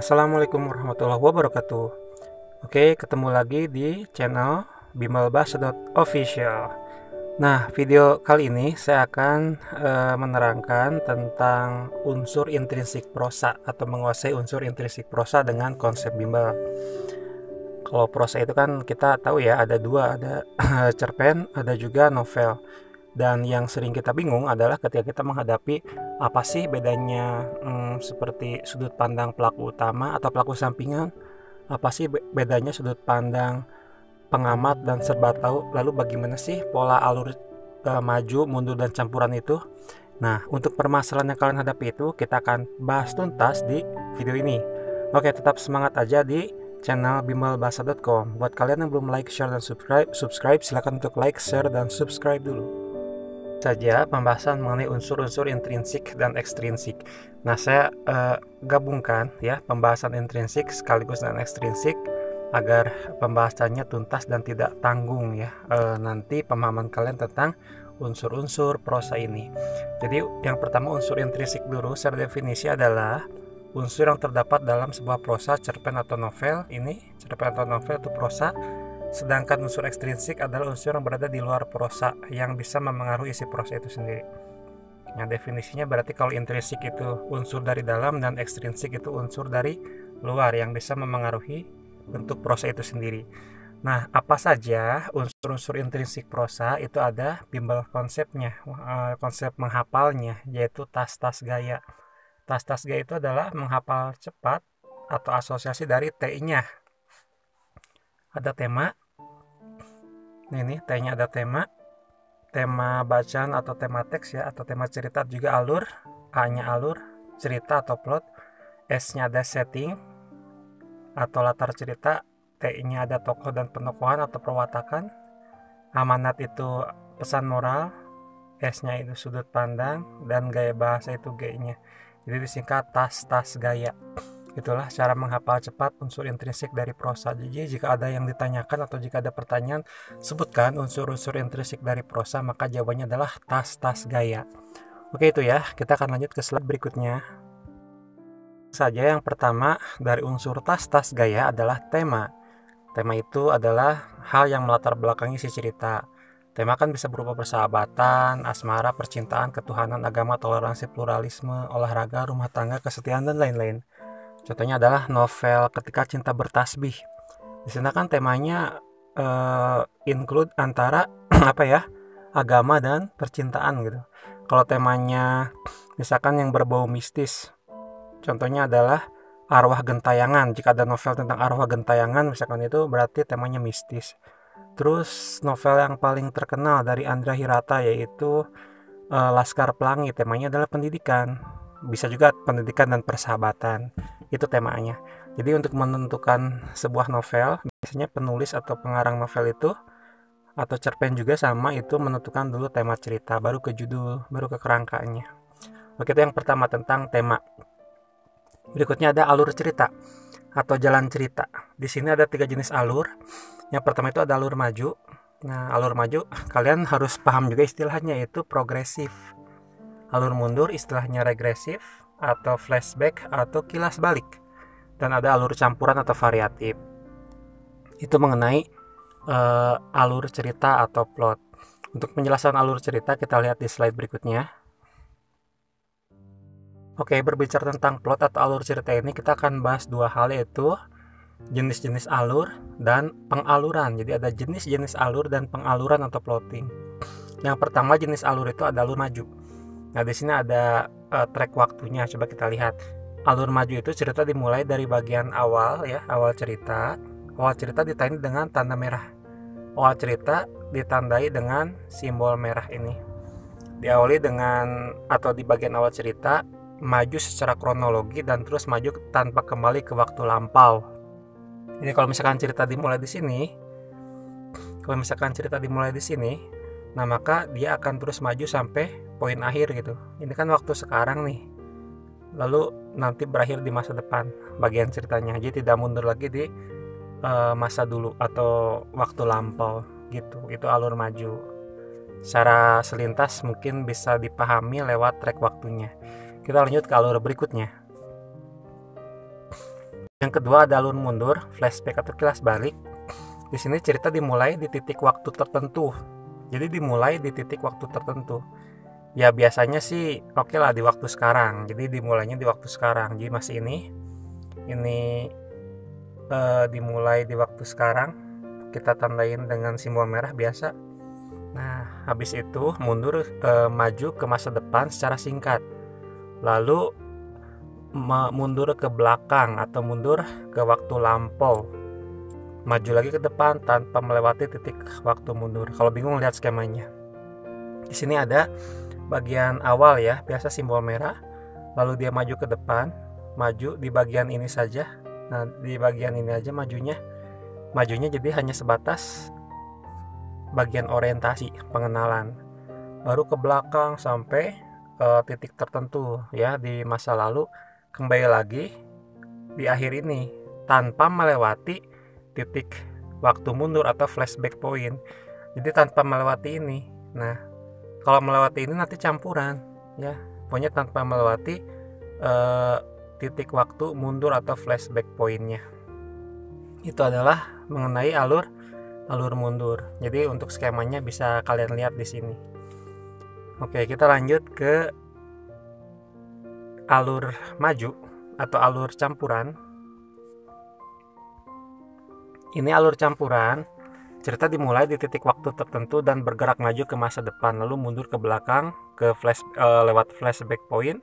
Assalamualaikum warahmatullahi wabarakatuh. Oke, ketemu lagi di channel bimalbahasa.official. Nah, video kali ini saya akan menerangkan tentang unsur intrinsik prosa atau menguasai unsur intrinsik prosa dengan konsep bimbel. Kalau prosa itu kan kita tahu ya, ada dua, ada cerpen, ada juga novel. Dan yang sering kita bingung adalah ketika kita menghadapi apa sih bedanya seperti sudut pandang pelaku utama atau pelaku sampingan, apa sih bedanya sudut pandang pengamat dan serba tahu, lalu bagaimana sih pola alur maju, mundur, dan campuran itu. Nah, untuk permasalahan yang kalian hadapi itu kita akan bahas tuntas di video ini. Oke, tetap semangat aja di channel bimalbahasa.com. Buat kalian yang belum like, share, dan subscribe, silakan untuk like, share, dan subscribe dulu saja pembahasan mengenai unsur-unsur intrinsik dan ekstrinsik. Nah, saya gabungkan ya pembahasan intrinsik sekaligus dan ekstrinsik agar pembahasannya tuntas dan tidak tanggung ya nanti pemahaman kalian tentang unsur-unsur prosa ini. Jadi yang pertama unsur intrinsik dulu secara definisi adalah unsur yang terdapat dalam sebuah prosa, cerpen atau novel. Ini cerpen atau novel itu prosa. Sedangkan unsur ekstrinsik adalah unsur yang berada di luar prosa yang bisa memengaruhi isi prosa itu sendiri. Nah, definisinya berarti kalau intrinsik itu unsur dari dalam dan ekstrinsik itu unsur dari luar yang bisa memengaruhi bentuk prosa itu sendiri. Nah, apa saja unsur-unsur intrinsik prosa itu ada bimbel konsepnya, konsep menghafalnya, yaitu tas-tas gaya. Tas-tas gaya itu adalah menghafal cepat atau asosiasi dari T-nya. Ada tema. Ini T-nya ada tema bacaan atau tema teks ya, atau tema cerita, juga alur, A-nya alur, cerita atau plot, S-nya ada setting atau latar cerita, T-nya ada tokoh dan penokohan atau perwatakan, amanat itu pesan moral, S-nya itu sudut pandang, dan gaya bahasa itu G-nya. Jadi disingkat tas-tas gaya. Itulah cara menghafal cepat unsur intrinsik dari prosa. Jadi jika ada yang ditanyakan atau jika ada pertanyaan, sebutkan unsur-unsur intrinsik dari prosa, maka jawabannya adalah tas-tas gaya. Oke, itu ya. Kita akan lanjut ke slide berikutnya. Saja yang pertama dari unsur tas-tas gaya adalah tema. Tema itu adalah hal yang melatar belakangi si cerita. Tema kan bisa berupa persahabatan, asmara, percintaan, ketuhanan, agama, toleransi, pluralisme, olahraga, rumah tangga, kesetiaan, dan lain-lain. Contohnya adalah novel Ketika Cinta Bertasbih. Di sana kan temanya include antara apa ya, agama dan percintaan gitu. Kalau temanya misalkan yang berbau mistis, contohnya adalah arwah gentayangan. Jika ada novel tentang arwah gentayangan misalkan, itu berarti temanya mistis. Terus novel yang paling terkenal dari Andra Hirata yaitu Laskar Pelangi, temanya adalah pendidikan. Bisa juga pendidikan dan persahabatan, itu temanya. Jadi untuk menentukan sebuah novel, biasanya penulis atau pengarang novel itu atau cerpen juga sama, itu menentukan dulu tema cerita, baru ke judul, baru ke kerangkanya. Oke, itu yang pertama tentang tema. Berikutnya ada alur cerita atau jalan cerita. Di sini ada 3 jenis alur. Yang pertama itu ada alur maju. Nah, alur maju kalian harus paham juga istilahnya, yaitu progresif. Alur mundur istilahnya regresif atau flashback atau kilas balik. Dan ada alur campuran atau variatif. Itu mengenai alur cerita atau plot. Untuk penjelasan alur cerita kita lihat di slide berikutnya. Oke, berbicara tentang plot atau alur cerita ini kita akan bahas dua hal, yaitu jenis-jenis alur dan pengaluran. Jadi ada jenis-jenis alur dan pengaluran atau plotting. Yang pertama jenis alur itu ada alur maju. Nah, di sini ada track waktunya. Coba kita lihat. Alur maju itu cerita dimulai dari bagian awal ya, awal cerita. Awal cerita ditandai dengan tanda merah. Awal cerita ditandai dengan simbol merah ini. Diawali dengan atau di bagian awal cerita maju secara kronologi dan terus maju tanpa kembali ke waktu lampau. Jadi kalau misalkan cerita dimulai di sini, nah maka dia akan terus maju sampai poin akhir gitu. Ini kan waktu sekarang nih, lalu nanti berakhir di masa depan bagian ceritanya. Jadi tidak mundur lagi di masa dulu atau waktu lampau gitu. Itu alur maju. Secara selintas mungkin bisa dipahami lewat track waktunya. Kita lanjut ke alur berikutnya. Yang kedua ada alur mundur, flashback atau kilas balik. Di sini cerita dimulai di titik waktu tertentu. Jadi dimulai di titik waktu tertentu. Ya biasanya sih oke lah di waktu sekarang. Jadi dimulainya di waktu sekarang. Jadi masih ini dimulai di waktu sekarang. Kita tandain dengan simbol merah biasa. Nah, habis itu mundur maju ke masa depan secara singkat. Lalu mundur ke belakang atau mundur ke waktu lampau. Maju lagi ke depan tanpa melewati titik waktu mundur. Kalau bingung lihat skemanya. Di sini ada bagian awal ya, biasa simbol merah. Lalu dia maju ke depan, maju di bagian ini saja. Nah, di bagian ini aja majunya jadi hanya sebatas bagian orientasi, pengenalan. Baru ke belakang sampai titik tertentu ya di masa lalu, kembali lagi di akhir ini tanpa melewati titik waktu mundur atau flashback point. Jadi tanpa melewati ini. Nah, kalau melewati ini nanti campuran ya. Pokoknya tanpa melewati titik waktu mundur atau flashback pointnya. Itu adalah mengenai alur mundur. Jadi untuk skemanya bisa kalian lihat di sini. Oke, kita lanjut ke alur maju atau alur campuran. Ini alur campuran, cerita dimulai di titik waktu tertentu dan bergerak maju ke masa depan, lalu mundur ke belakang lewat flashback point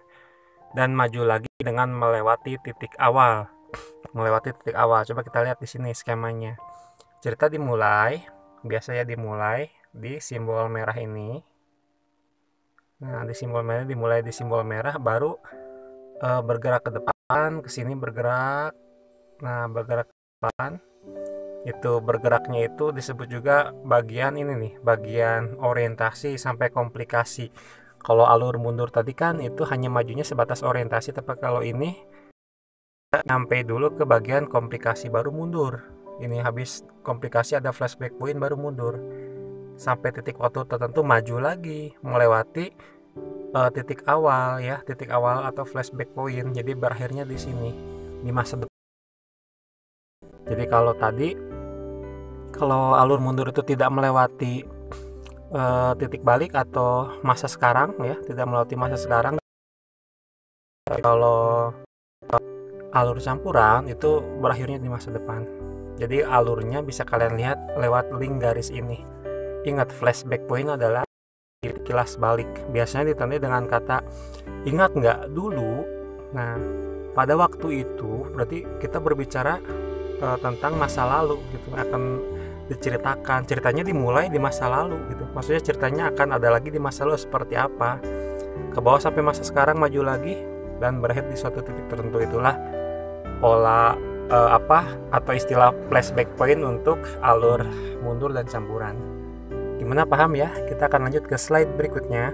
dan maju lagi dengan melewati titik awal. Coba kita lihat di sini skemanya. Cerita dimulai, biasanya dimulai di simbol merah ini. Nah, di simbol merah dimulai di simbol merah, baru bergerak ke depan, ke sini bergerak. Nah, bergerak ke depan. Itu bergeraknya itu disebut juga bagian ini nih, bagian orientasi sampai komplikasi. Kalau alur mundur tadi kan itu hanya majunya sebatas orientasi, tapi kalau ini sampai dulu ke bagian komplikasi baru mundur. Ini habis komplikasi ada flashback point baru mundur. Sampai titik waktu tertentu maju lagi melewati titik awal ya, titik awal atau flashback point. Jadi berakhirnya di sini di masa depan. Jadi kalau alur mundur itu tidak melewati titik balik atau masa sekarang ya, tidak melewati masa sekarang. Kalau alur campuran itu berakhirnya di masa depan. Jadi alurnya bisa kalian lihat lewat link garis ini. Ingat, flashback point adalah kilas balik. Biasanya ditandai dengan kata ingat nggak dulu. Nah, pada waktu itu berarti kita berbicara tentang masa lalu gitu, akan diceritakan, ceritanya dimulai di masa lalu gitu. Maksudnya ceritanya akan ada lagi di masa lalu seperti apa, ke bawah sampai masa sekarang, maju lagi dan berakhir di suatu titik tertentu. Itulah pola atau istilah flashback point untuk alur mundur dan campuran. Gimana, paham ya? Kita akan lanjut ke slide berikutnya.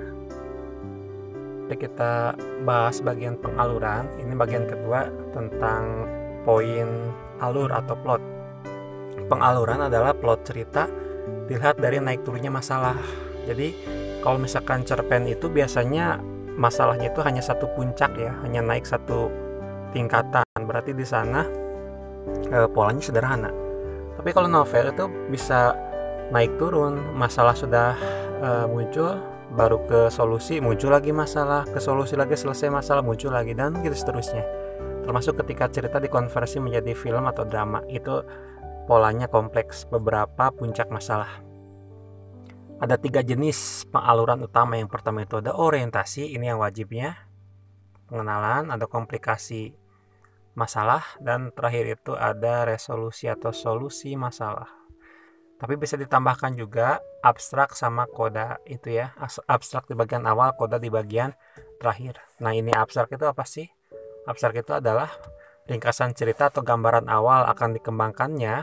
Kita bahas bagian pengaluran. Ini bagian kedua tentang poin alur atau plot. Pengaluran adalah plot cerita dilihat dari naik turunnya masalah. Jadi kalau misalkan cerpen itu biasanya masalahnya itu hanya satu puncak ya, hanya naik satu tingkatan. Berarti di sana polanya sederhana. Tapi kalau novel itu bisa naik turun, masalah sudah muncul, baru ke solusi, muncul lagi masalah, ke solusi lagi, selesai masalah, muncul lagi, dan gitu seterusnya. Termasuk ketika cerita dikonversi menjadi film atau drama, itu polanya kompleks, beberapa puncak masalah. Ada 3 jenis pengaluran utama. Yang pertama itu ada orientasi, ini yang wajibnya, pengenalan, ada komplikasi masalah, dan terakhir itu ada resolusi atau solusi masalah. Tapi bisa ditambahkan juga abstrak sama koda itu ya, abstrak di bagian awal, koda di bagian terakhir. Nah, ini abstrak itu apa sih? Abstrak itu adalah ringkasan cerita atau gambaran awal akan dikembangkannya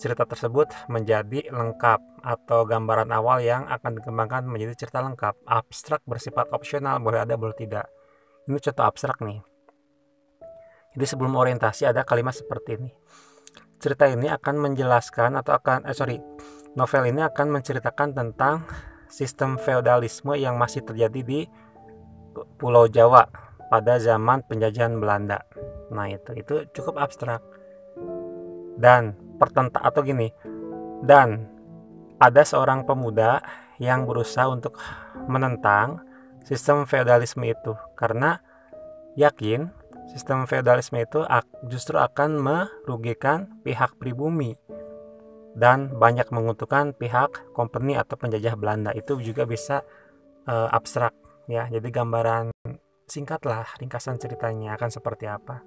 cerita tersebut menjadi lengkap, atau gambaran awal yang akan dikembangkan menjadi cerita lengkap. Abstrak bersifat opsional, boleh ada boleh tidak. Ini contoh abstrak nih. Jadi sebelum orientasi ada kalimat seperti ini. Cerita ini akan menjelaskan atau novel ini akan menceritakan tentang sistem feodalisme yang masih terjadi di Pulau Jawa. pada zaman penjajahan Belanda. Nah, itu cukup abstrak. Dan dan ada seorang pemuda yang berusaha untuk menentang sistem feodalisme itu karena yakin sistem feodalisme itu justru akan merugikan pihak pribumi dan banyak menguntungkan pihak company atau penjajah Belanda. Itu juga bisa abstrak ya. Jadi gambaran singkatlah, ringkasan ceritanya akan seperti apa.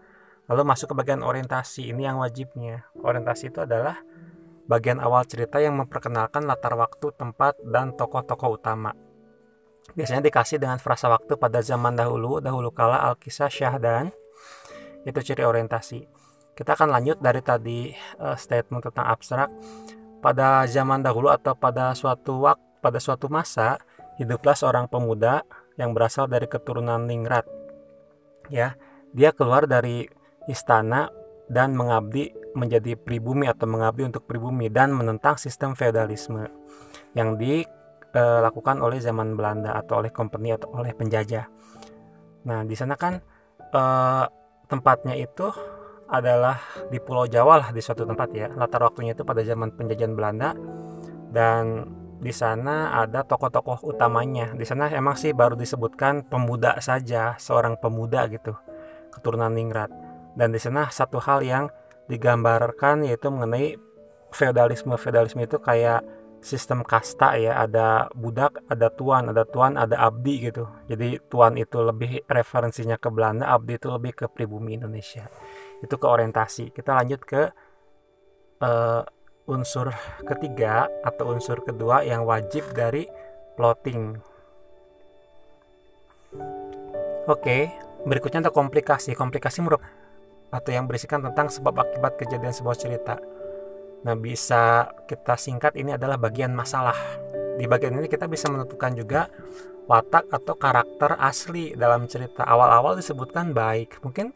Lalu masuk ke bagian orientasi, ini yang wajibnya. Orientasi itu adalah bagian awal cerita yang memperkenalkan latar waktu, tempat, dan tokoh-tokoh utama. Biasanya dikasih dengan frasa waktu pada zaman dahulu kala, Al-Kisah, Syahdan. Itu ciri orientasi. Kita akan lanjut dari tadi statement tentang abstrak. Pada zaman dahulu atau pada suatu masa, hiduplah seorang pemuda yang berasal dari keturunan Ningrat. Ya, dia keluar dari istana dan mengabdi menjadi pribumi atau mengabdi untuk pribumi dan menentang sistem feodalisme yang dilakukan oleh zaman Belanda atau oleh company atau oleh penjajah. Nah, di sana kan tempatnya itu adalah di Pulau Jawa lah, di suatu tempat ya. Latar waktunya itu pada zaman penjajahan Belanda, dan di sana ada tokoh-tokoh utamanya. Di sana emang sih baru disebutkan pemuda saja, seorang pemuda gitu, keturunan Ningrat. Dan di sana satu hal yang digambarkan yaitu mengenai feodalisme. Feodalisme itu kayak sistem kasta ya, ada budak, ada tuan, ada abdi gitu. Jadi tuan itu lebih referensinya ke Belanda, abdi itu lebih ke pribumi Indonesia. Itu ke orientasi. Kita lanjut ke unsur ketiga atau unsur kedua yang wajib dari plotting. Oke, berikutnya ada komplikasi. Komplikasi merupakan atau yang berisikan tentang sebab akibat kejadian sebuah cerita. Nah, bisa kita singkat ini adalah bagian masalah. Di bagian ini kita bisa menentukan juga watak atau karakter asli dalam cerita. Awal-awal disebutkan baik, mungkin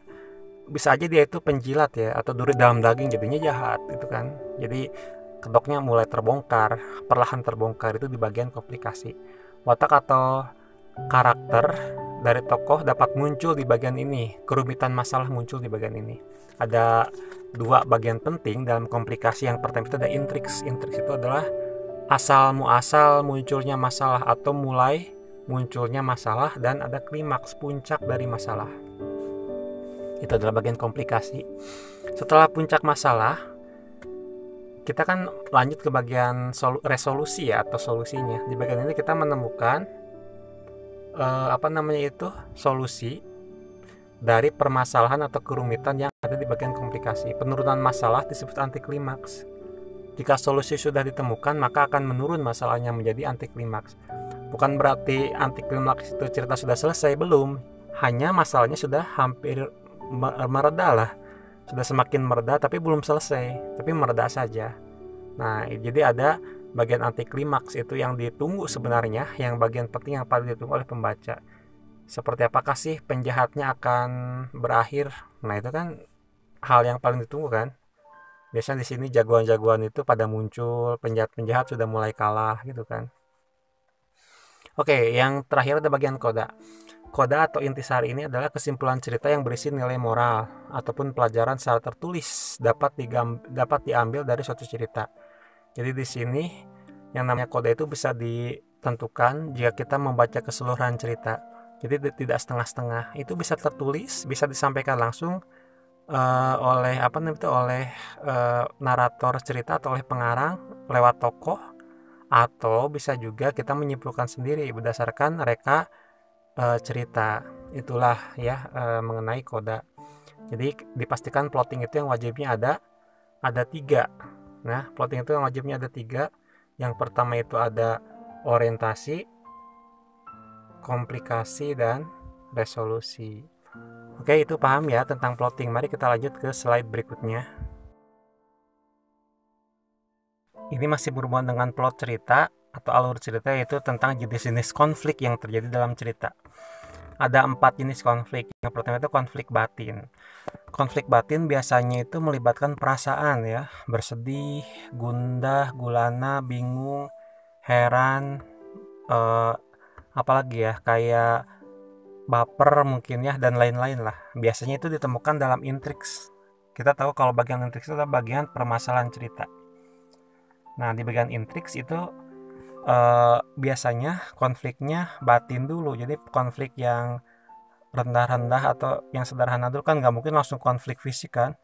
bisa aja dia itu penjilat ya, atau duri dalam daging jadinya jahat gitu kan. Jadi kedoknya mulai terbongkar, perlahan terbongkar. Itu di bagian komplikasi. Watak atau karakter dari tokoh dapat muncul di bagian ini. Kerumitan masalah muncul di bagian ini. Ada dua bagian penting dalam komplikasi. Yang pertama itu ada intriks. Intriks itu adalah asal muasal munculnya masalah atau mulai munculnya masalah, dan ada klimaks, puncak dari masalah. Itu adalah bagian komplikasi. Setelah puncak masalah, kita kan lanjut ke bagian resolusi ya, atau solusinya. Di bagian ini kita menemukan solusi dari permasalahan atau kerumitan yang ada di bagian komplikasi. Penurunan masalah disebut antiklimaks. Jika solusi sudah ditemukan, maka akan menurun masalahnya menjadi antiklimaks. Bukan berarti antiklimaks itu cerita sudah selesai, belum. Hanya masalahnya sudah hampir mereda lah. Sudah semakin mereda tapi belum selesai, tapi mereda saja. Nah, jadi ada bagian antiklimaks itu yang ditunggu sebenarnya, yang bagian penting yang paling ditunggu oleh pembaca. Seperti apakah sih penjahatnya akan berakhir? Nah, itu kan hal yang paling ditunggu kan. Biasanya di sini jagoan-jagoan itu pada muncul, penjahat-penjahat sudah mulai kalah gitu kan. Oke, yang terakhir ada bagian koda. Koda atau intisari ini adalah kesimpulan cerita yang berisi nilai moral ataupun pelajaran secara tertulis dapat diambil dari suatu cerita. Jadi di sini yang namanya koda itu bisa ditentukan jika kita membaca keseluruhan cerita. Jadi tidak setengah-setengah. Itu bisa tertulis, bisa disampaikan langsung oleh narator cerita atau oleh pengarang lewat tokoh, atau bisa juga kita menyimpulkan sendiri berdasarkan reka cerita. Itulah ya mengenai koda. Jadi dipastikan plotting itu yang wajibnya ada 3. Nah, plotting itu yang wajibnya ada 3. Yang pertama itu ada orientasi, komplikasi, dan resolusi. Oke, itu paham ya tentang plotting. Mari kita lanjut ke slide berikutnya. Ini masih berhubungan dengan plot cerita atau alur cerita, yaitu tentang jenis-jenis konflik yang terjadi dalam cerita. Ada 4 jenis konflik. Yang pertama itu konflik batin. Konflik batin biasanya itu melibatkan perasaan ya, bersedih, gundah, gulana, bingung, heran, apalagi ya, kayak baper mungkin ya, dan lain-lain lah. Biasanya itu ditemukan dalam intriks. Kita tahu kalau bagian intriks itu adalah bagian permasalahan cerita. Nah, di bagian intriks itu biasanya konfliknya batin dulu. Jadi konflik yang rendah-rendah atau yang sederhana dulu kan nggak mungkin langsung konflik fisik kan.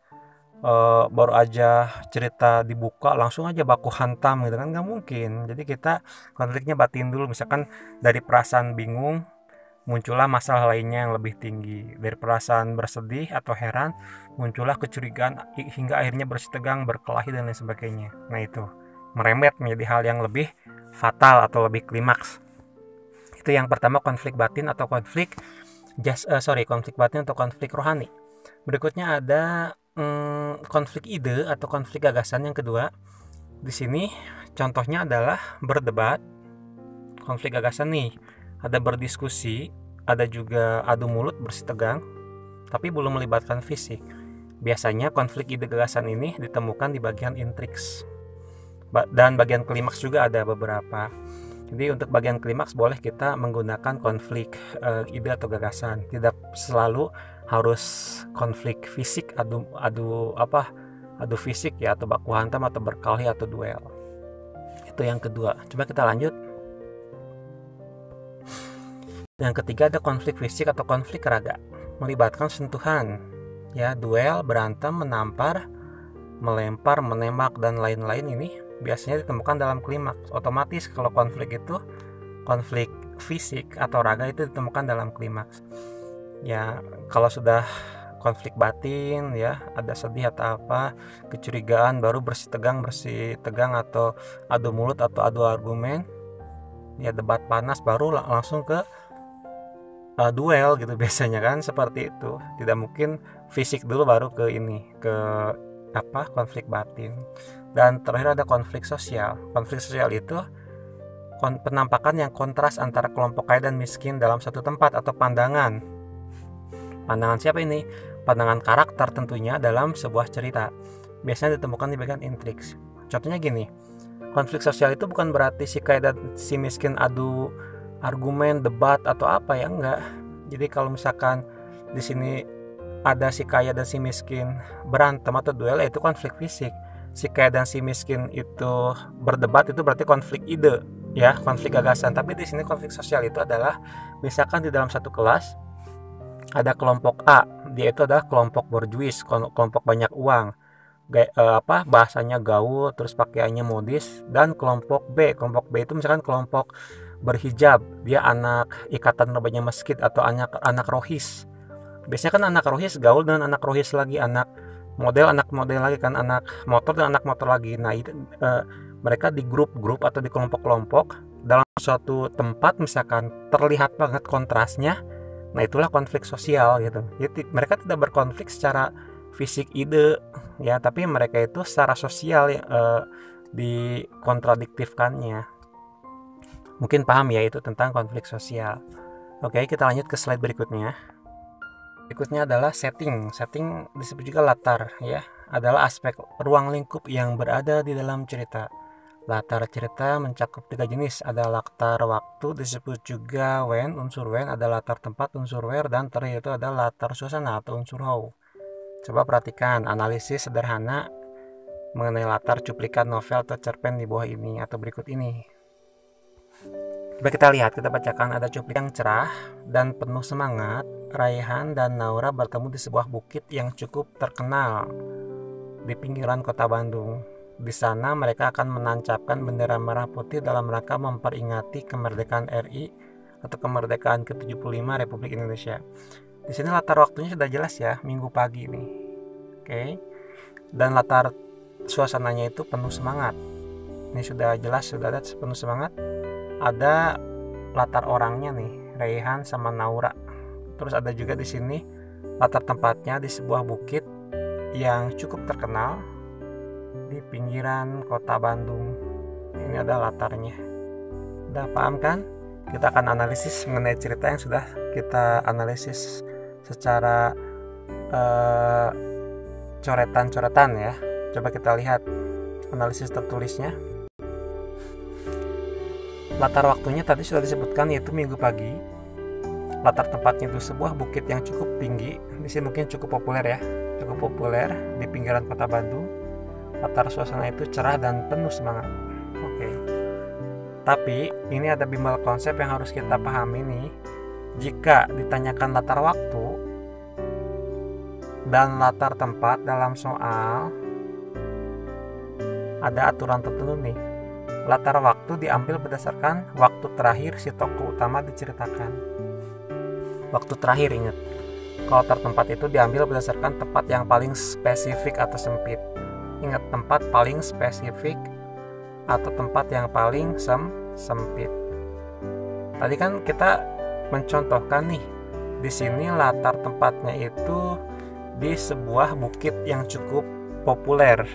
Baru aja cerita dibuka langsung aja baku hantam gitu kan, nggak mungkin. Jadi kita konfliknya batin dulu, misalkan dari perasaan bingung muncullah masalah lainnya yang lebih tinggi, dari perasaan bersedih atau heran muncullah kecurigaan hingga akhirnya bersih tegang, berkelahi dan lain sebagainya. Nah itu merembet menjadi hal yang lebih fatal atau lebih klimaks. Itu yang pertama, konflik batin atau konflik konflik batin atau konflik rohani. Berikutnya ada konflik ide atau konflik gagasan yang kedua. Di sini contohnya adalah berdebat, konflik gagasan nih. Ada berdiskusi, ada juga adu mulut bersih tegang, tapi belum melibatkan fisik. Biasanya konflik ide gagasan ini ditemukan di bagian intriks. Dan bagian klimaks juga ada beberapa. Jadi untuk bagian klimaks boleh kita menggunakan konflik ide atau gagasan. Tidak selalu harus konflik fisik, adu fisik ya, atau baku hantam atau berkelahi atau duel. Itu yang kedua. Coba kita lanjut. Yang ketiga ada konflik fisik atau konflik raga, melibatkan sentuhan ya, duel, berantem, menampar, melempar, menembak dan lain-lain. Ini biasanya ditemukan dalam klimaks. Otomatis kalau konflik itu konflik fisik atau raga itu ditemukan dalam klimaks. Ya, kalau sudah konflik batin ya, ada sedih atau apa, kecurigaan, baru bersih tegang atau adu mulut atau adu argumen ya, debat panas, baru langsung ke duel gitu biasanya kan, seperti itu. Tidak mungkin fisik dulu baru ke konflik batin. Dan terakhir ada konflik sosial. Konflik sosial itu penampakan yang kontras antara kelompok kaya dan miskin dalam satu tempat atau pandangan. Pandangan siapa ini? Pandangan karakter tentunya dalam sebuah cerita. Biasanya ditemukan di bagian intriks. Contohnya gini, konflik sosial itu bukan berarti si kaya dan si miskin adu argumen, debat atau apa ya, enggak. Jadi kalau misalkan di sini ada si kaya dan si miskin berantem atau duel, itu konflik fisik. Si kaya dan si miskin itu berdebat, itu berarti konflik ide ya, konflik gagasan. Tapi di sini konflik sosial itu adalah misalkan di dalam satu kelas ada kelompok A, dia itu adalah kelompok borjuis, kelompok banyak uang, bahasanya gaul, terus pakaiannya modis. Dan kelompok B itu misalkan kelompok berhijab, dia anak ikatan remaja masjid atau anak rohis. Biasanya kan anak rohis gaul dengan anak rohis lagi, anak model lagi kan, anak motor dan anak motor lagi. Nah itu mereka di grup-grup atau di kelompok-kelompok dalam suatu tempat, misalkan terlihat banget kontrasnya. Nah itulah konflik sosial gitu. Jadi mereka tidak berkonflik secara fisik ide ya, tapi mereka itu secara sosial dikontradiktifkannya. Mungkin paham ya itu tentang konflik sosial. Oke, kita lanjut ke slide berikutnya. Berikutnya adalah setting. Setting disebut juga latar ya, adalah aspek ruang lingkup yang berada di dalam cerita. Latar cerita mencakup 3 jenis. Ada latar waktu, disebut juga unsur when, ada latar tempat, unsur where, dan terakhir itu ada latar suasana atau unsur how. Coba perhatikan analisis sederhana mengenai latar cuplikan novel atau cerpen di bawah ini atau berikut ini. Coba kita lihat, kita bacakan. Ada cuplikan cerah dan penuh semangat. Raihan dan Naura bertemu di sebuah bukit yang cukup terkenal di pinggiran kota Bandung. Di sana mereka akan menancapkan bendera merah putih dalam rangka memperingati kemerdekaan RI atau kemerdekaan ke-75 Republik Indonesia. Di sini latar waktunya sudah jelas ya, Minggu pagi nih. Oke. Dan latar suasananya itu penuh semangat. Ini sudah jelas, sudah ada penuh semangat. Ada latar orangnya nih, Raihan sama Naura. Terus ada juga di sini latar tempatnya di sebuah bukit yang cukup terkenal di pinggiran kota Bandung. Ini ada latarnya. Udah paham kan? Kita akan analisis mengenai cerita yang sudah kita analisis secara coretan-coretan ya. Coba kita lihat analisis tertulisnya. Latar waktunya tadi sudah disebutkan, yaitu Minggu pagi. Latar tempatnya itu sebuah bukit yang cukup tinggi. Di sini mungkin cukup populer ya, cukup populer di pinggiran kota Bandung. Latar suasana itu cerah dan penuh semangat. Oke. Tapi ini ada bimbal konsep yang harus kita pahami nih. Jika ditanyakan latar waktu dan latar tempat dalam soal, ada aturan tertentu nih. Latar waktu diambil berdasarkan waktu terakhir si tokoh utama diceritakan. Waktu terakhir, ingat. Kalau latar tempat itu diambil berdasarkan tempat yang paling spesifik atau sempit. Ingat, tempat paling spesifik atau tempat yang paling sempit. Tadi kan kita mencontohkan nih, di sini latar tempatnya itu di sebuah bukit yang cukup populer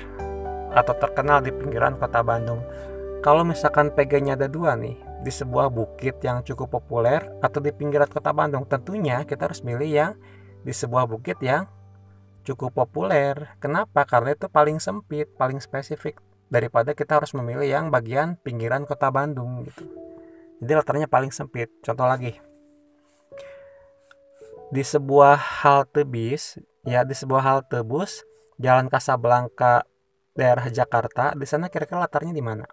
atau terkenal di pinggiran kota Bandung. Kalau misalkan PG-nya ada dua nih, di sebuah bukit yang cukup populer atau di pinggiran kota Bandung, tentunya kita harus milih yang di sebuah bukit yang cukup populer. Kenapa? Karena itu paling sempit, paling spesifik, daripada kita harus memilih yang bagian pinggiran kota Bandung gitu. Jadi latarnya paling sempit. Contoh lagi, di sebuah halte bis, di sebuah halte bus Jalan Kasablanka daerah Jakarta, di sana kira-kira latarnya di mana?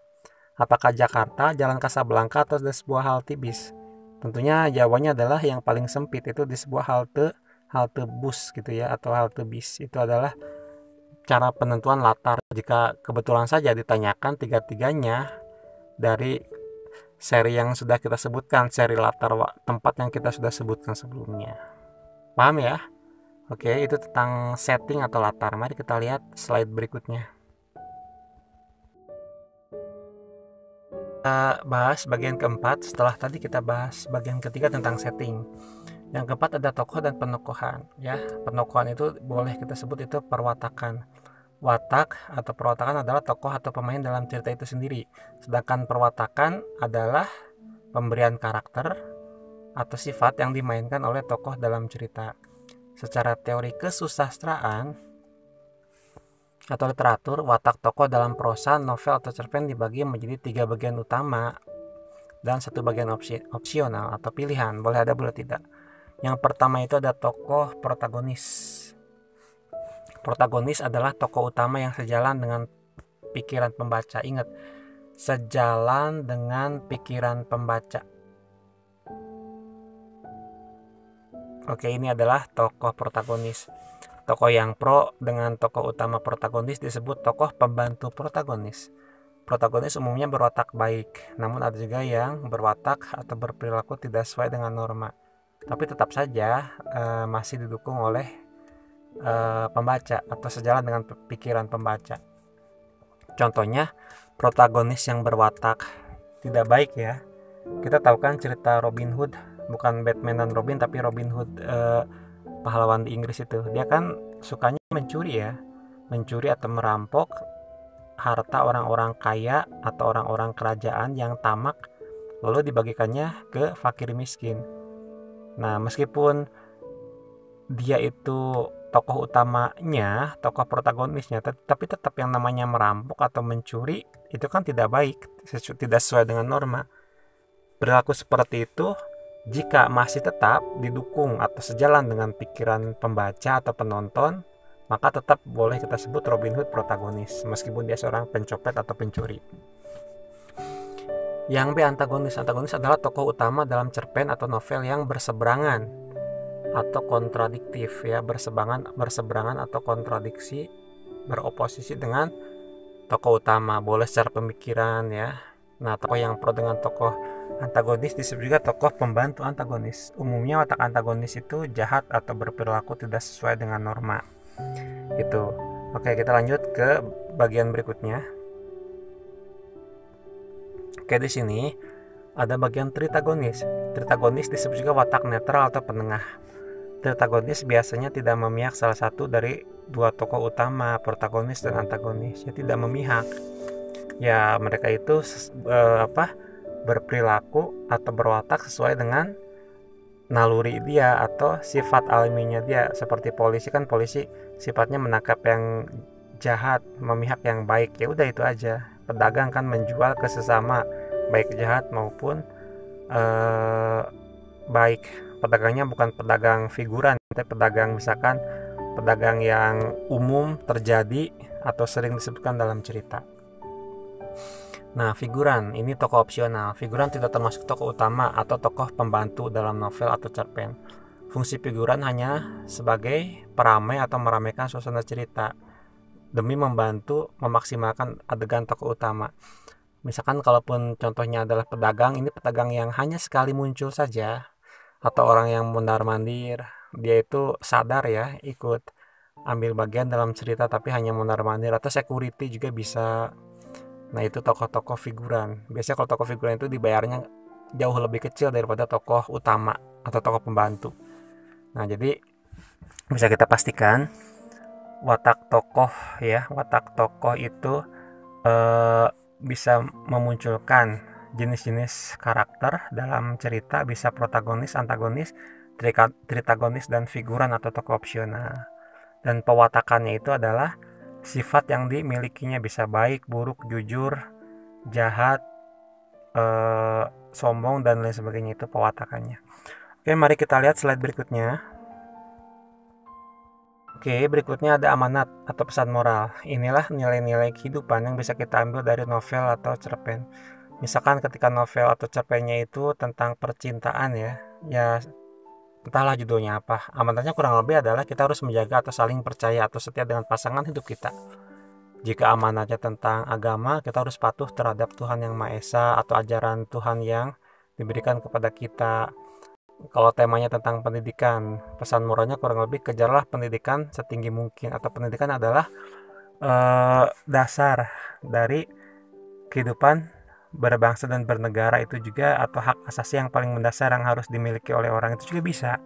Apakah Jakarta, Jalan Kasablanka, atau di sebuah halte bis? Tentunya jawabannya adalah yang paling sempit, itu di sebuah halte bus gitu ya, atau halte bis. Itu adalah cara penentuan latar jika kebetulan saja ditanyakan tiga-tiganya dari seri yang sudah kita sebutkan, seri latar tempat yang kita sudah sebutkan sebelumnya. Paham ya? Oke, itu tentang setting atau latar. Mari kita lihat slide berikutnya. Kita bahas bagian keempat. Setelah tadi kita bahas bagian ketiga tentang setting. Yang keempat ada tokoh dan penokohan. Ya, penokohan itu boleh kita sebut itu perwatakan. Watak atau perwatakan adalah tokoh atau pemain dalam cerita itu sendiri. Sedangkan perwatakan adalah pemberian karakter atau sifat yang dimainkan oleh tokoh dalam cerita. Secara teori kesusastraan atau literatur, watak tokoh dalam prosa, novel, atau cerpen dibagi menjadi 3 bagian utama dan 1 bagian opsional atau pilihan, boleh ada boleh tidak. Yang pertama itu ada tokoh protagonis. Protagonis adalah tokoh utama yang sejalan dengan pikiran pembaca. Ingat, sejalan dengan pikiran pembaca. Oke, ini adalah tokoh protagonis. Tokoh yang pro dengan tokoh utama protagonis disebut tokoh pembantu protagonis. Protagonis umumnya berwatak baik, namun ada juga yang berwatak atau berperilaku tidak sesuai dengan norma. Tapi tetap saja masih didukung oleh pembaca atau sejalan dengan pikiran pembaca. Contohnya, protagonis yang berwatak tidak baik ya. Kita tahu kan cerita Robin Hood, bukan Batman dan Robin, tapi Robin Hood, pahlawan di Inggris itu. Dia kan sukanya mencuri ya, mencuri atau merampok harta orang-orang kaya atau orang-orang kerajaan yang tamak, lalu dibagikannya ke fakir miskin. Nah, meskipun dia itu tokoh utamanya, tokoh protagonisnya, tapi tetap yang namanya merampok atau mencuri itu kan tidak baik, tidak sesuai dengan norma. Perilaku seperti itu jika masih tetap didukung atau sejalan dengan pikiran pembaca atau penonton, maka tetap boleh kita sebut Robin Hood protagonis, meskipun dia seorang pencopet atau pencuri. Yang B, antagonis. Antagonis adalah tokoh utama dalam cerpen atau novel yang berseberangan atau kontradiktif ya, berseberangan atau kontradiksi, beroposisi dengan tokoh utama, boleh secara pemikiran ya. Nah, tokoh yang pro dengan tokoh antagonis disebut juga tokoh pembantu antagonis. Umumnya watak antagonis itu jahat atau berperilaku tidak sesuai dengan norma. Itu. Oke, kita lanjut ke bagian berikutnya. Oke, di sini ada bagian tritagonis. Tritagonis disebut juga watak netral atau penengah. Tritagonis biasanya tidak memihak salah satu dari dua tokoh utama, protagonis dan antagonis. Ya, tidak memihak. Ya, mereka itu berperilaku atau berwatak sesuai dengan naluri dia atau sifat alaminya dia. Seperti polisi kan, polisi sifatnya menangkap yang jahat, memihak yang baik. Ya udah, itu aja. Pedagang kan menjual ke sesama, baik jahat maupun baik. pedagangnya bukan pedagang figuran, tapi pedagang misalkan pedagang yang umum terjadi atau sering disebutkan dalam cerita. Nah, figuran ini tokoh opsional. Figuran tidak termasuk tokoh utama atau tokoh pembantu dalam novel atau cerpen. Fungsi figuran hanya sebagai peramai atau meramaikan suasana cerita demi membantu memaksimalkan adegan tokoh utama. Misalkan kalaupun contohnya adalah pedagang, ini pedagang yang hanya sekali muncul saja, atau orang yang mondar-mandir, dia itu sadar ya ikut ambil bagian dalam cerita tapi hanya mondar-mandir, atau security juga bisa. Nah, itu tokoh-tokoh figuran. Biasanya kalau tokoh figuran itu dibayarnya jauh lebih kecil daripada tokoh utama atau tokoh pembantu. Nah, jadi bisa kita pastikan watak tokoh itu bisa memunculkan jenis-jenis karakter dalam cerita, bisa protagonis, antagonis, tritagonis, dan figuran atau tokoh opsional. Dan pewatakannya itu adalah sifat yang dimilikinya, bisa baik, buruk, jujur, jahat, sombong, dan lain sebagainya. Itu pewatakannya. Oke, mari kita lihat slide berikutnya. Oke, berikutnya ada amanat atau pesan moral. Inilah nilai-nilai kehidupan yang bisa kita ambil dari novel atau cerpen. Misalkan ketika novel atau cerpennya itu tentang percintaan ya entahlah judulnya apa. Amanatnya kurang lebih adalah kita harus menjaga atau saling percaya atau setia dengan pasangan hidup kita. Jika amanatnya tentang agama, kita harus patuh terhadap Tuhan Yang Maha Esa atau ajaran Tuhan yang diberikan kepada kita. Kalau temanya tentang pendidikan, pesan moralnya kurang lebih kejarlah pendidikan setinggi mungkin, atau pendidikan adalah dasar dari kehidupan berbangsa dan bernegara itu juga, atau hak asasi yang paling mendasar yang harus dimiliki oleh orang itu juga bisa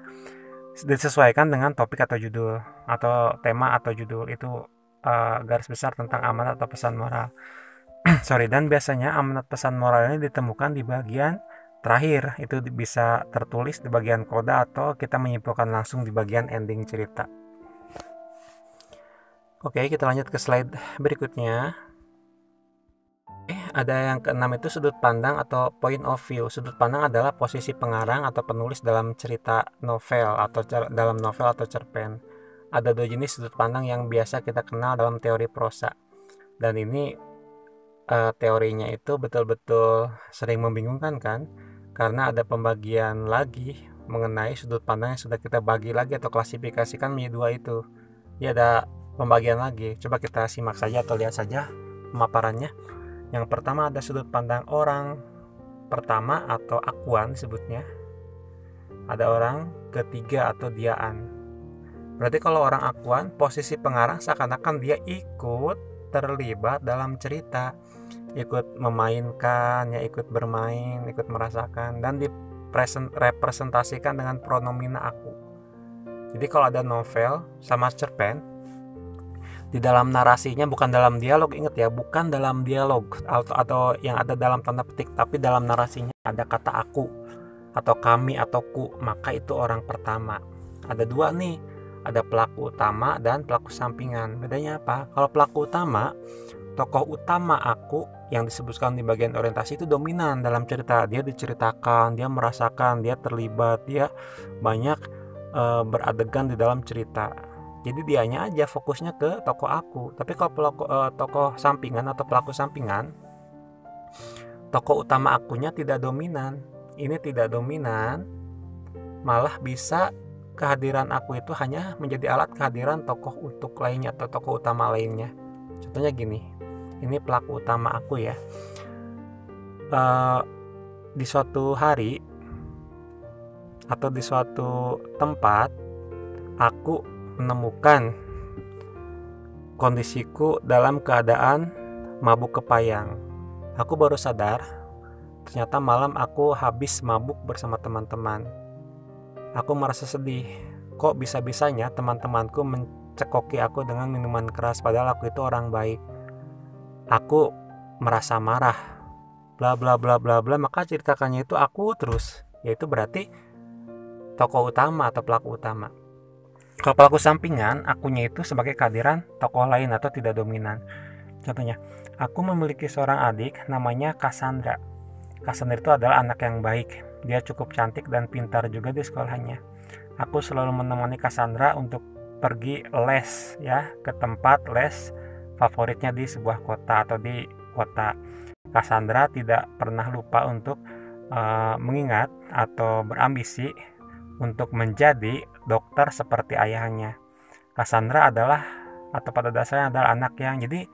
disesuaikan dengan topik atau judul atau tema atau judul itu, garis besar tentang amanat atau pesan moral. Dan biasanya amanat pesan moral ini ditemukan di bagian terakhir, itu bisa tertulis di bagian koda atau kita menyimpulkan langsung di bagian ending cerita. Oke, kita lanjut ke slide berikutnya. Ada yang keenam itu sudut pandang atau point of view. Sudut pandang adalah posisi pengarang atau penulis dalam cerita novel atau dalam novel atau cerpen. Ada dua jenis sudut pandang yang biasa kita kenal dalam teori prosa. Dan ini teorinya itu betul-betul sering membingungkan kan? Karena ada pembagian lagi mengenai sudut pandang yang sudah kita bagi lagi atau klasifikasikan menjadi dua itu. Ya, ada pembagian lagi. Coba kita simak saja atau lihat saja pemaparannya. Yang pertama ada sudut pandang orang pertama atau akuan disebutnya. Ada orang ketiga atau diaan. Berarti kalau orang akuan, posisi pengarang seakan-akan dia ikut terlibat dalam cerita, ikut memainkan, ya ikut bermain, ikut merasakan, dan direpresentasikan dengan pronomina aku. Jadi kalau ada novel sama cerpen, di dalam narasinya bukan dalam dialog, ingat ya, bukan dalam dialog atau yang ada dalam tanda petik, tapi dalam narasinya ada kata aku atau kami atau ku, maka itu orang pertama. Ada dua nih, ada pelaku utama dan pelaku sampingan. Bedanya apa? Kalau pelaku utama, tokoh utama aku yang disebutkan di bagian orientasi itu dominan dalam cerita. Dia diceritakan, dia merasakan, dia terlibat, dia banyak beradegan di dalam cerita. Jadi dianya aja fokusnya ke tokoh aku. Tapi kalau tokoh sampingan atau pelaku sampingan, tokoh utama akunya tidak dominan. Ini tidak dominan, malah bisa kehadiran aku itu hanya menjadi alat kehadiran tokoh untuk lainnya atau tokoh utama lainnya. Contohnya gini, ini pelaku utama aku ya. Di suatu hari atau di suatu tempat, aku menemukan kondisiku dalam keadaan mabuk kepayang. Aku baru sadar, ternyata malam aku habis mabuk bersama teman-teman. Aku merasa sedih, kok bisa-bisanya teman-temanku mencekoki aku dengan minuman keras, padahal aku itu orang baik. Aku merasa marah, bla bla bla bla bla, maka ceritakannya itu aku terus, yaitu berarti tokoh utama atau pelaku utama. Kalau pelaku sampingan, akunya itu sebagai kehadiran tokoh lain atau tidak dominan. Contohnya, aku memiliki seorang adik namanya Cassandra. Cassandra itu adalah anak yang baik. Dia cukup cantik dan pintar juga di sekolahnya. Aku selalu menemani Cassandra untuk pergi les ya, ke tempat les favoritnya di sebuah kota atau di kota. Cassandra tidak pernah lupa untuk mengingat atau berambisi untuk menjadi dokter seperti ayahnya. Cassandra adalah atau pada dasarnya adalah anak yang, jadi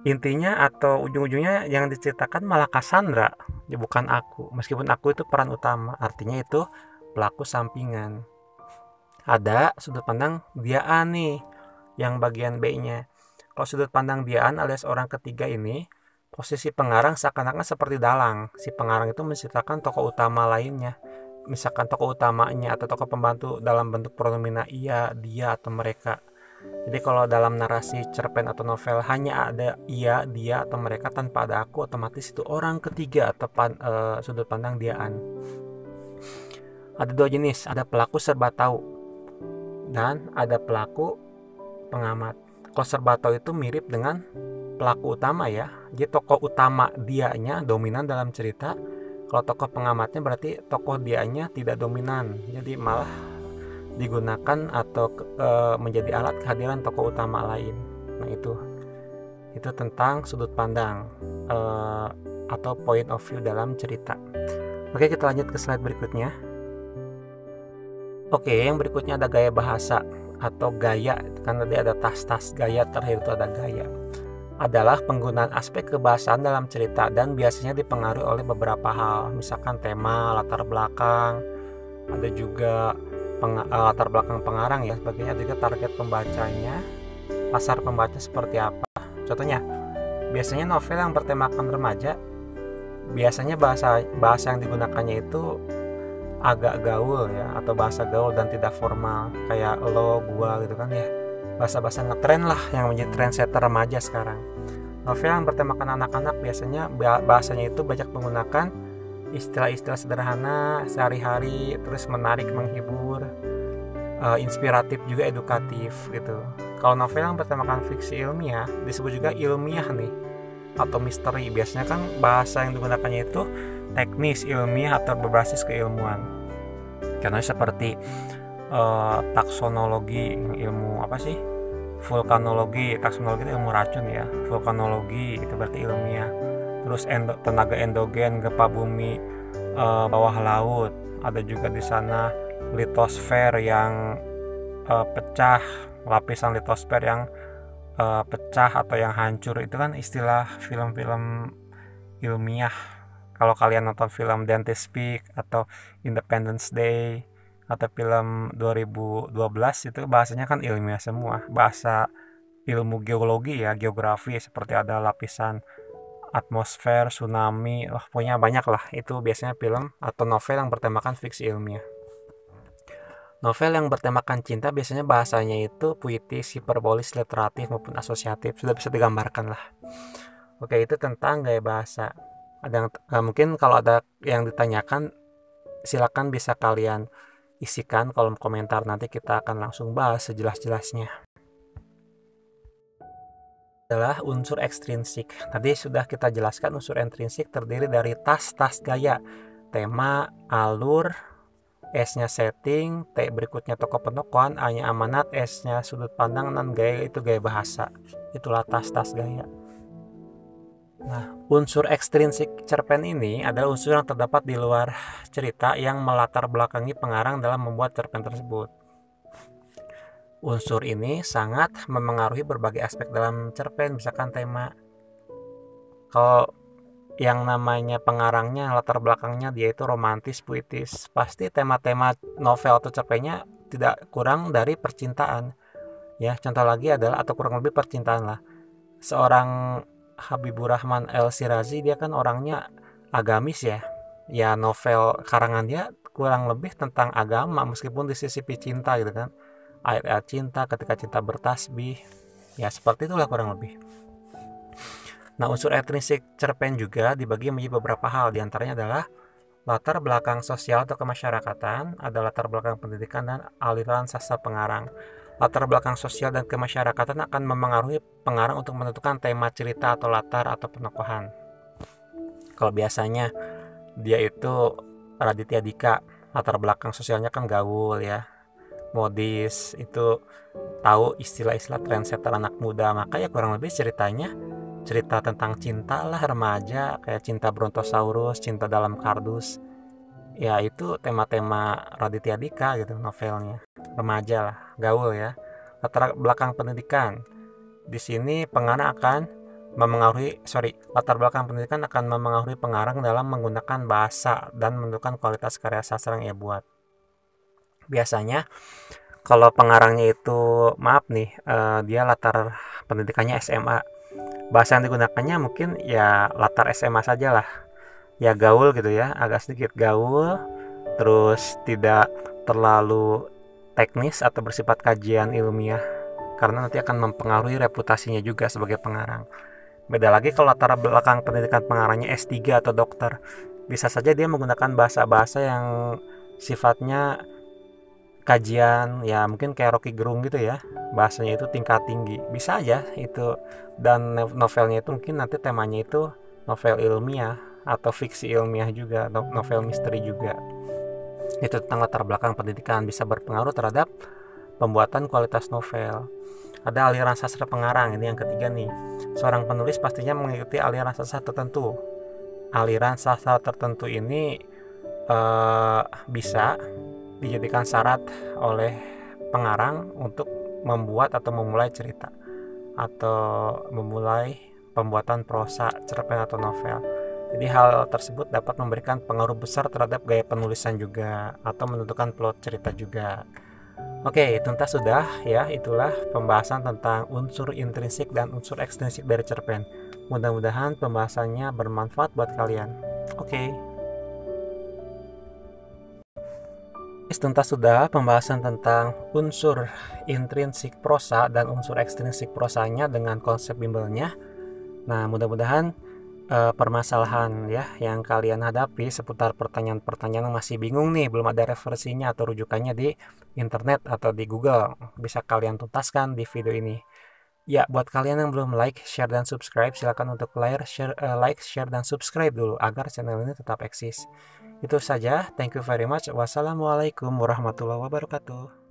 intinya atau ujung-ujungnya yang diceritakan malah Cassandra, ya bukan aku. Meskipun aku itu peran utama, artinya itu pelaku sampingan. Ada sudut pandang dia A nih, yang bagian B-nya. Kalau sudut pandang dia alias orang ketiga ini, posisi pengarang seakan-akan seperti dalang. Si pengarang itu menceritakan tokoh utama lainnya, misalkan tokoh utamanya atau tokoh pembantu dalam bentuk pronomina ia, dia, atau mereka. Jadi kalau dalam narasi cerpen atau novel hanya ada ia, dia, atau mereka tanpa ada aku, otomatis itu orang ketiga atau sudut pandang diaan. Ada dua jenis, ada pelaku serba tahu dan ada pelaku pengamat. Kalau serba tahu itu mirip dengan pelaku utama ya, jadi tokoh utama dianya dominan dalam cerita. Kalau tokoh pengamatnya berarti tokoh dianya tidak dominan, jadi malah digunakan atau menjadi alat kehadiran tokoh utama lain. Nah itu tentang sudut pandang atau point of view dalam cerita. Oke, kita lanjut ke slide berikutnya. Oke, yang berikutnya ada gaya bahasa atau gaya, karena dia ada tas-tas gaya, terakhir itu ada gaya. Adalah penggunaan aspek kebahasaan dalam cerita dan biasanya dipengaruhi oleh beberapa hal, misalkan tema, latar belakang, ada juga latar belakang pengarang ya, sebagainya, juga target pembacanya, pasar pembaca seperti apa. Contohnya, biasanya novel yang bertemakan remaja, biasanya bahasa yang digunakannya itu agak gaul ya, atau bahasa gaul dan tidak formal, kayak lo, gua gitu kan ya, bahasa-bahasa ngetren lah yang menjadi trendsetter remaja sekarang. Novel yang bertemakan anak-anak biasanya bahasanya itu banyak menggunakan istilah-istilah sederhana sehari-hari, terus menarik, menghibur, inspiratif juga, edukatif gitu. Kalau novel yang bertemakan fiksi ilmiah disebut juga ilmiah nih, atau misteri. Biasanya kan bahasa yang digunakannya itu teknis, ilmiah, atau berbasis keilmuan. Karena seperti taksonologi, ilmu apa sih? Vulkanologi, taksonologi itu ilmu racun ya. Vulkanologi itu berarti ilmiah. Terus tenaga endogen, gempa bumi bawah laut. Ada juga di sana litosfer yang pecah, lapisan litosfer yang pecah atau yang hancur. Itu kan istilah film-film ilmiah. Kalau kalian nonton film Dentist Speak atau Independence Day atau film 2012, itu bahasanya kan ilmiah semua, bahasa ilmu geologi ya, geografi, seperti ada lapisan atmosfer, tsunami, pokoknya banyak lah. Itu biasanya film atau novel yang bertemakan fiksi ilmiah. Novel yang bertemakan cinta biasanya bahasanya itu puitis, hiperbolis, literatif maupun asosiatif, sudah bisa digambarkan lah. Oke, itu tentang gaya bahasa. Ada mungkin kalau ada yang ditanyakan, silakan bisa kalian isikan kolom komentar, nanti kita akan langsung bahas sejelas-jelasnya. Adalah unsur ekstrinsik. Tadi sudah kita jelaskan unsur intrinsik terdiri dari tas-tas gaya, tema, alur, S-nya setting, T berikutnya tokoh penokohan, A-nya amanat, S-nya sudut pandang, dan gaya itu gaya bahasa. Itulah tas-tas gaya. Nah, unsur ekstrinsik cerpen ini adalah unsur yang terdapat di luar cerita yang melatar belakangi pengarang dalam membuat cerpen tersebut. Unsur ini sangat memengaruhi berbagai aspek dalam cerpen, misalkan tema. Kalau yang namanya pengarangnya, latar belakangnya dia itu romantis, puitis, pasti tema-tema novel atau cerpennya tidak kurang dari percintaan. Ya, contoh lagi adalah, atau kurang lebih percintaan lah. Seorang Habibur Rahman El-Shirazi, dia kan orangnya agamis ya. Ya, novel karangan dia kurang lebih tentang agama, meskipun disisipi cinta gitu kan. Ayat-ayat cinta, ketika cinta bertasbih. Ya, seperti itulah kurang lebih. Nah, unsur intrinsik cerpen juga dibagi menjadi beberapa hal. Di antaranya adalah latar belakang sosial atau kemasyarakatan, ada latar belakang pendidikan, dan aliran sastra pengarang. Latar belakang sosial dan kemasyarakatan akan memengaruhi pengarang untuk menentukan tema cerita atau latar atau penokohan. Kalau biasanya dia itu Raditya Dika, latar belakang sosialnya kan gaul ya, modis, itu tahu istilah-istilah trendsetter anak muda. Maka ya kurang lebih ceritanya cerita tentang cinta lah remaja, kayak cinta Brontosaurus, cinta dalam kardus. Ya itu tema-tema Raditya Dika gitu novelnya. Remaja lah, gaul ya. Latar belakang pendidikan. Di sini pengarang akan latar belakang pendidikan akan memengaruhi pengarang dalam menggunakan bahasa dan menentukan kualitas karya sastra yang ia buat. Biasanya kalau pengarangnya itu maaf nih, dia latar pendidikannya SMA. Bahasa yang digunakannya mungkin ya latar SMA saja lah. Ya gaul gitu ya, agak sedikit gaul, terus tidak terlalu teknis atau bersifat kajian ilmiah, karena nanti akan mempengaruhi reputasinya juga sebagai pengarang. Beda lagi kalau latar belakang pendidikan pengarangnya S3 atau dokter, bisa saja dia menggunakan bahasa-bahasa yang sifatnya kajian, ya mungkin kayak Rocky Gerung gitu ya, bahasanya itu tingkat tinggi, bisa aja itu. Dan novelnya itu mungkin nanti temanya itu novel ilmiah atau fiksi ilmiah juga, atau novel misteri juga. Itu tentang latar belakang pendidikan bisa berpengaruh terhadap pembuatan kualitas novel. Ada aliran sastra pengarang, ini yang ketiga nih. Seorang penulis pastinya mengikuti aliran sastra tertentu. Aliran sastra tertentu ini bisa dijadikan syarat oleh pengarang untuk membuat atau memulai cerita atau memulai pembuatan prosa, cerpen atau novel. Jadi hal tersebut dapat memberikan pengaruh besar terhadap gaya penulisan juga atau menentukan plot cerita juga. Oke, tuntas sudah ya, itulah pembahasan tentang unsur intrinsik dan unsur ekstrinsik dari cerpen. Mudah-mudahan pembahasannya bermanfaat buat kalian. Oke. Tuntas sudah pembahasan tentang unsur intrinsik prosa dan unsur ekstrinsik prosanya dengan konsep bimbelnya. Nah, mudah-mudahan permasalahan ya yang kalian hadapi seputar pertanyaan-pertanyaan yang masih bingung nih, belum ada referensinya atau rujukannya di internet atau di Google, bisa kalian tuntaskan di video ini. Ya, buat kalian yang belum like, share, dan subscribe, silakan untuk like, share, dan subscribe dulu agar channel ini tetap eksis. Itu saja, thank you very much. Wassalamualaikum warahmatullahi wabarakatuh.